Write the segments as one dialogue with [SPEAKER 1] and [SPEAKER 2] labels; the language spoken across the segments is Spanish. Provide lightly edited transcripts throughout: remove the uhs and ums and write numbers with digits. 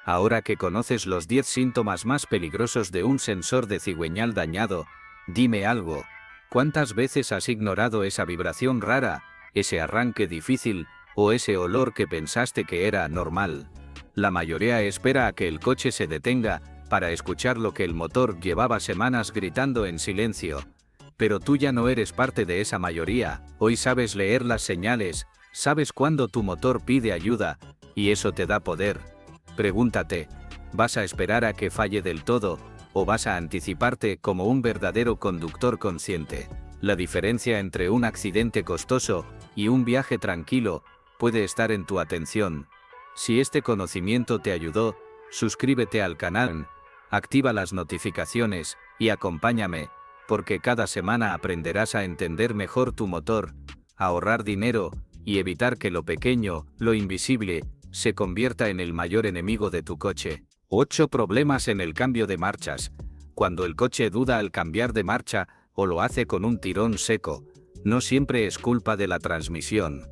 [SPEAKER 1] Ahora que conoces los 10 síntomas más peligrosos de un sensor de cigüeñal dañado, dime algo. ¿Cuántas veces has ignorado esa vibración rara, ese arranque difícil, o ese olor que pensaste que era normal? La mayoría espera a que el coche se detenga para escuchar lo que el motor llevaba semanas gritando en silencio. Pero tú ya no eres parte de esa mayoría. Hoy sabes leer las señales, sabes cuándo tu motor pide ayuda, y eso te da poder. Pregúntate, ¿vas a esperar a que falle del todo, o vas a anticiparte como un verdadero conductor consciente? La diferencia entre un accidente costoso y un viaje tranquilo puede estar en tu atención. Si este conocimiento te ayudó, suscríbete al canal, activa las notificaciones y acompáñame, porque cada semana aprenderás a entender mejor tu motor, a ahorrar dinero y evitar que lo pequeño, lo invisible, se convierta en el mayor enemigo de tu coche. 8 problemas en el cambio de marchas. Cuando el coche duda al cambiar de marcha o lo hace con un tirón seco, no siempre es culpa de la transmisión.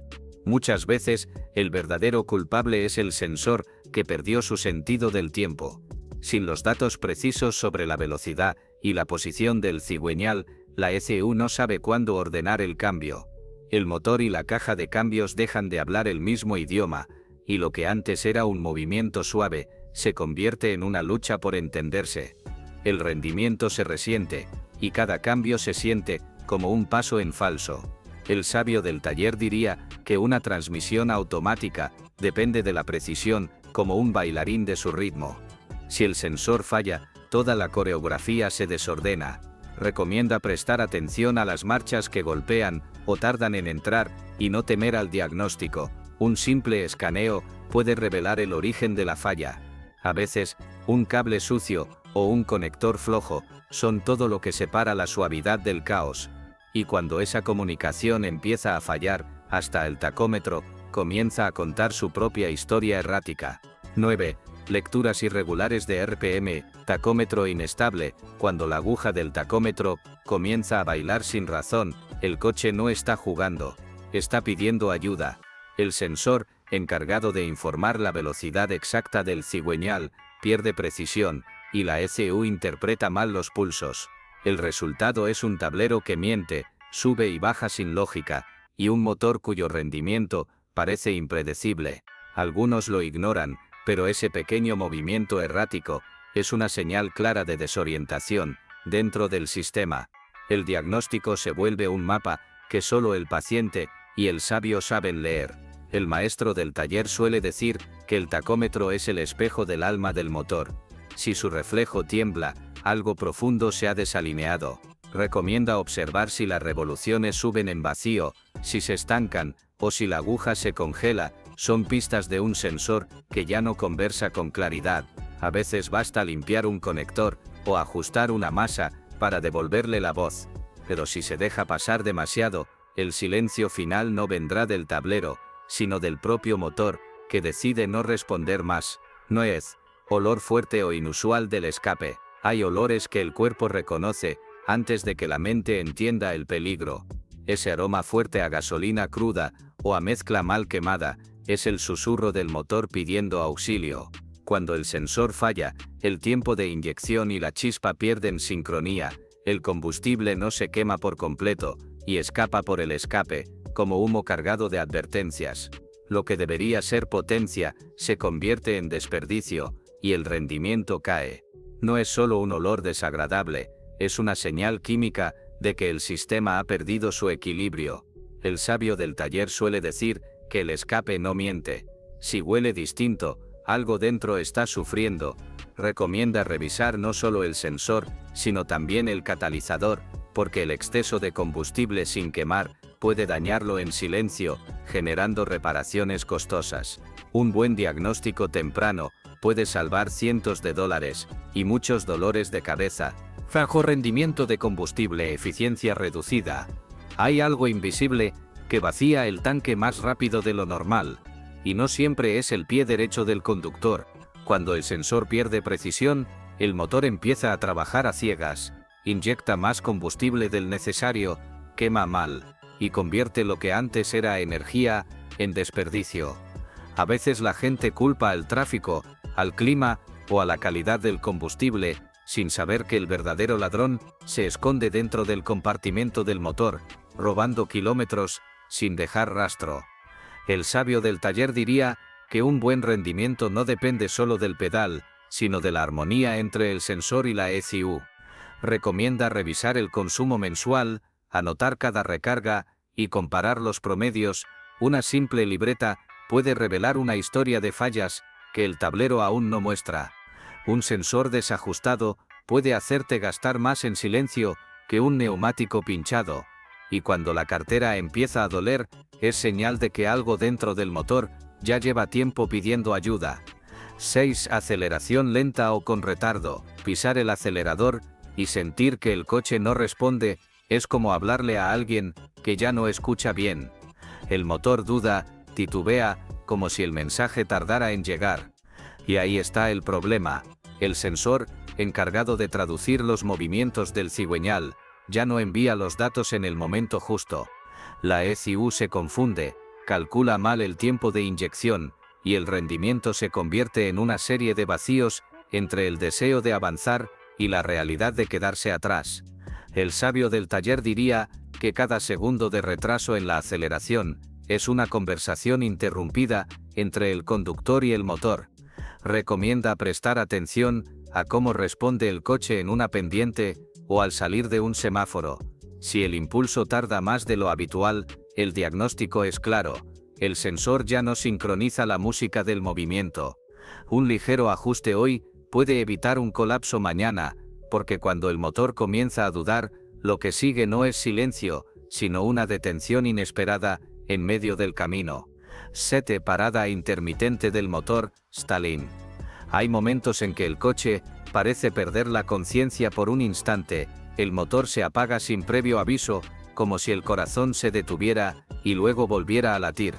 [SPEAKER 1] Muchas veces, el verdadero culpable es el sensor, que perdió su sentido del tiempo. Sin los datos precisos sobre la velocidad y la posición del cigüeñal, la ECU no sabe cuándo ordenar el cambio. El motor y la caja de cambios dejan de hablar el mismo idioma, y lo que antes era un movimiento suave, se convierte en una lucha por entenderse. El rendimiento se resiente, y cada cambio se siente como un paso en falso. El sabio del taller diría que una transmisión automática depende de la precisión, como un bailarín de su ritmo. Si el sensor falla, toda la coreografía se desordena. Recomienda prestar atención a las marchas que golpean o tardan en entrar y no temer al diagnóstico. Un simple escaneo puede revelar el origen de la falla. A veces, un cable sucio o un conector flojo son todo lo que separa la suavidad del caos. Y cuando esa comunicación empieza a fallar, hasta el tacómetro comienza a contar su propia historia errática. 9. Lecturas irregulares de RPM, tacómetro inestable. Cuando la aguja del tacómetro comienza a bailar sin razón, el coche no está jugando, está pidiendo ayuda. El sensor, encargado de informar la velocidad exacta del cigüeñal, pierde precisión, y la ECU interpreta mal los pulsos. El resultado es un tablero que miente, sube y baja sin lógica, y un motor cuyo rendimiento parece impredecible. Algunos lo ignoran, pero ese pequeño movimiento errático es una señal clara de desorientación dentro del sistema. El diagnóstico se vuelve un mapa que solo el paciente y el sabio saben leer. El maestro del taller suele decir que el tacómetro es el espejo del alma del motor. Si su reflejo tiembla, algo profundo se ha desalineado. Recomienda observar si las revoluciones suben en vacío, si se estancan, o si la aguja se congela. Son pistas de un sensor que ya no conversa con claridad. A veces basta limpiar un conector o ajustar una masa para devolverle la voz. Pero si se deja pasar demasiado, el silencio final no vendrá del tablero, sino del propio motor, que decide no responder más. No es olor fuerte o inusual del escape. Hay olores que el cuerpo reconoce antes de que la mente entienda el peligro. Ese aroma fuerte a gasolina cruda o a mezcla mal quemada es el susurro del motor pidiendo auxilio. Cuando el sensor falla, el tiempo de inyección y la chispa pierden sincronía, el combustible no se quema por completo y escapa por el escape, como humo cargado de advertencias. Lo que debería ser potencia se convierte en desperdicio y el rendimiento cae. No es solo un olor desagradable, es una señal química de que el sistema ha perdido su equilibrio. El sabio del taller suele decir que el escape no miente. Si huele distinto, algo dentro está sufriendo. Recomienda revisar no solo el sensor, sino también el catalizador, porque el exceso de combustible sin quemar puede dañarlo en silencio, generando reparaciones costosas. Un buen diagnóstico temprano puede salvar cientos de dólares y muchos dolores de cabeza. Bajo rendimiento de combustible, eficiencia reducida. Hay algo invisible que vacía el tanque más rápido de lo normal, y no siempre es el pie derecho del conductor. Cuando el sensor pierde precisión, el motor empieza a trabajar a ciegas, inyecta más combustible del necesario, quema mal, y convierte lo que antes era energía en desperdicio. A veces la gente culpa al tráfico, al clima o a la calidad del combustible, sin saber que el verdadero ladrón se esconde dentro del compartimento del motor, robando kilómetros, sin dejar rastro. El sabio del taller diría que un buen rendimiento no depende solo del pedal, sino de la armonía entre el sensor y la ECU. Recomienda revisar el consumo mensual, anotar cada recarga y comparar los promedios. Una simple libreta puede revelar una historia de fallas que el tablero aún no muestra. Un sensor desajustado puede hacerte gastar más en silencio que un neumático pinchado, y cuando la cartera empieza a doler, es señal de que algo dentro del motor ya lleva tiempo pidiendo ayuda. 6. Aceleración lenta o con retardo. Pisar el acelerador y sentir que el coche no responde es como hablarle a alguien que ya no escucha bien. El motor duda, titubea, como si el mensaje tardara en llegar. Y ahí está el problema. El sensor, encargado de traducir los movimientos del cigüeñal, ya no envía los datos en el momento justo. La ECU se confunde, calcula mal el tiempo de inyección, y el rendimiento se convierte en una serie de vacíos entre el deseo de avanzar y la realidad de quedarse atrás. El sabio del taller diría que cada segundo de retraso en la aceleración es una conversación interrumpida entre el conductor y el motor. Recomienda prestar atención a cómo responde el coche en una pendiente o al salir de un semáforo. Si el impulso tarda más de lo habitual, el diagnóstico es claro: el sensor ya no sincroniza la música del movimiento. Un ligero ajuste hoy puede evitar un colapso mañana, porque cuando el motor comienza a dudar, lo que sigue no es silencio, sino una detención inesperada en medio del camino. 7. Parada intermitente del motor, stalling. Hay momentos en que el coche parece perder la conciencia por un instante. El motor se apaga sin previo aviso, como si el corazón se detuviera y luego volviera a latir.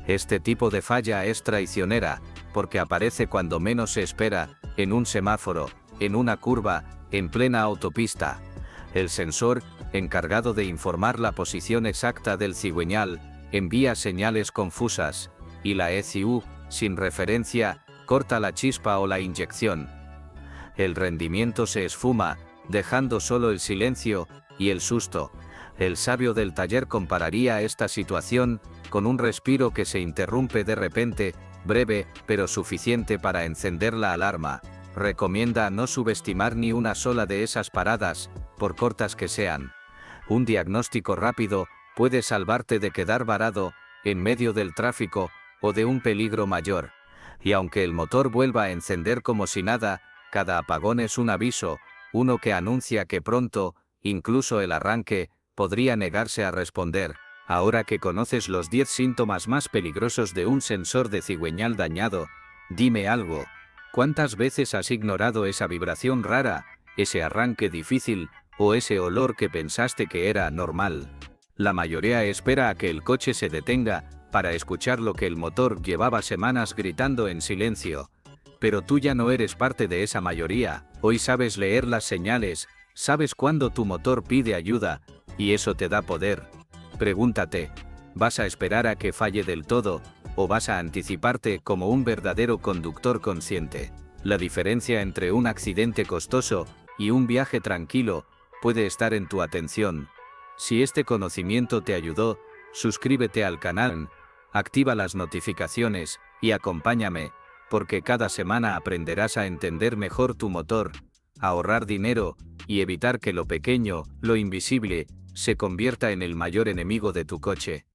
[SPEAKER 1] Este tipo de falla es traicionera, porque aparece cuando menos se espera, en un semáforo, en una curva, en plena autopista. El sensor, encargado de informar la posición exacta del cigüeñal, envía señales confusas, y la ECU, sin referencia, corta la chispa o la inyección. El rendimiento se esfuma, dejando solo el silencio y el susto. El sabio del taller compararía esta situación con un respiro que se interrumpe de repente, breve pero suficiente para encender la alarma. Recomienda no subestimar ni una sola de esas paradas, por cortas que sean. Un diagnóstico rápido puede salvarte de quedar varado en medio del tráfico o de un peligro mayor. Y aunque el motor vuelva a encender como si nada, cada apagón es un aviso, uno que anuncia que pronto, incluso el arranque, podría negarse a responder. Ahora que conoces los 10 síntomas más peligrosos de un sensor de cigüeñal dañado, dime algo: ¿cuántas veces has ignorado esa vibración rara, ese arranque difícil, o ese olor que pensaste que era normal? La mayoría espera a que el coche se detenga para escuchar lo que el motor llevaba semanas gritando en silencio. Pero tú ya no eres parte de esa mayoría. Hoy sabes leer las señales, sabes cuándo tu motor pide ayuda, y eso te da poder. Pregúntate: ¿vas a esperar a que falle del todo, o vas a anticiparte como un verdadero conductor consciente? La diferencia entre un accidente costoso y un viaje tranquilo puede estar en tu atención. Si este conocimiento te ayudó, suscríbete al canal, activa las notificaciones y acompáñame, porque cada semana aprenderás a entender mejor tu motor, a ahorrar dinero y evitar que lo pequeño, lo invisible, se convierta en el mayor enemigo de tu coche.